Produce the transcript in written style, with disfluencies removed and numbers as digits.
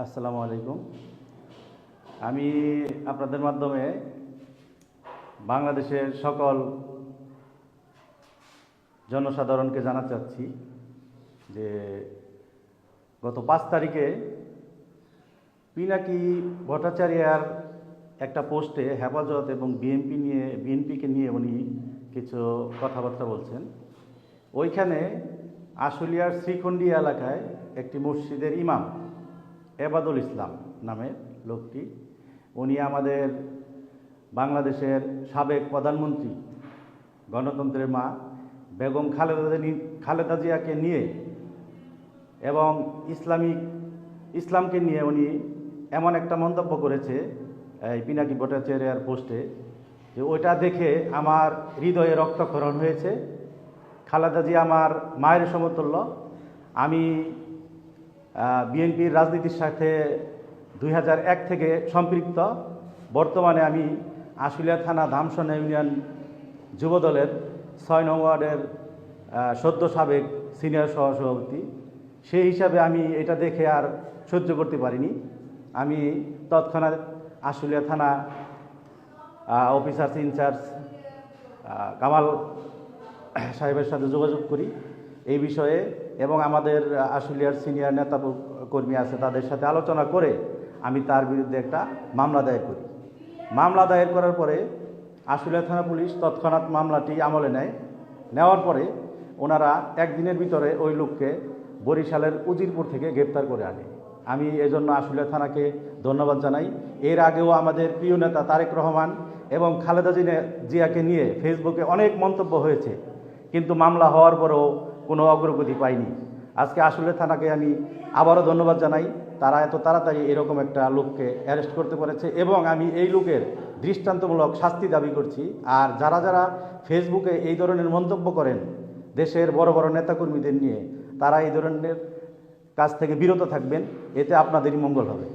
আসসালামু আলাইকুম। আমি আপনাদের মাধ্যমে বাংলাদেশের সকল জনসাধারণকে জানাতে চাচ্ছি যে গত 5 তারিখে পিনাকি ভট্টাচার্যার একটা পোস্টে হেফাজত এবং বিএনপিকে নিয়ে উনি কিছু কথাবার্তা বলছেন। ওইখানে আশুলিয়ার শ্রীখন্ডী এলাকায় একটি মসজিদের ইমাম এবাদুল ইসলাম নামের লোকটি, উনি আমাদের বাংলাদেশের সাবেক প্রধানমন্ত্রী, গণতন্ত্রের মা বেগম খালেদা জিয়াকে নিয়ে এবং ইসলামকে নিয়ে উনি এমন একটা মন্তব্য করেছে এই পিনাকি ভট্টাচার্যার পোস্টে, যে ওইটা দেখে আমার হৃদয়ে রক্তক্ষরণ হয়েছে। খালেদা জিয়া আমার মায়ের সমতুল্য। আমি বিএনপির রাজনীতির সাথে 2001 থেকে সম্পৃক্ত। বর্তমানে আমি আশুলিয়া থানা ধামসন ইউনিয়ন যুবদলের 6 নং ওয়ার্ডের সদ্য সাবেক সিনিয়র সহসভাপতি। সেই হিসাবে আমি এটা দেখে আর সহ্য করতে পারিনি। আমি তৎক্ষণাৎ আশুলিয়া থানা অফিসার্স ইনচার্জ কামাল সাহেবের সাথে যোগাযোগ করি এই বিষয়ে, এবং আমাদের আশুলিয়ার সিনিয়র নেতা কর্মী আছে তাদের সাথে আলোচনা করে আমি তার বিরুদ্ধে একটা মামলা দায়ের করি। মামলা দায়ের করার পরে আশুলিয়া থানা পুলিশ তৎক্ষণাৎ মামলাটি আমলে নেওয়ার পরে ওনারা একদিনের ভিতরে ওই লোককে বরিশালের উজিরপুর থেকে গ্রেপ্তার করে আনে। আমি এজন্য আশুলিয়া থানাকে ধন্যবাদ জানাই। এর আগেও আমাদের প্রিয় নেতা তারেক রহমান এবং খালেদা জিয়াকে নিয়ে ফেসবুকে অনেক মন্তব্য হয়েছে, কিন্তু মামলা হওয়ার পরেও কোনো অগ্রগতি পাইনি। আজকে আশুলিয়া থানাকে আমি আবারও ধন্যবাদ জানাই, তারা এত তাড়াতাড়ি এরকম একটা লোককে অ্যারেস্ট করতে পেরেছে, এবং আমি এই লোকের দৃষ্টান্তমূলক শাস্তি দাবি করছি। আর যারা যারা ফেসবুকে এই ধরনের মন্তব্য করেন দেশের বড় বড় নেতাকর্মীদের নিয়ে, তারা এই ধরনের কাজ থেকে বিরত থাকবেন, এতে আপনাদেরই মঙ্গল হবে।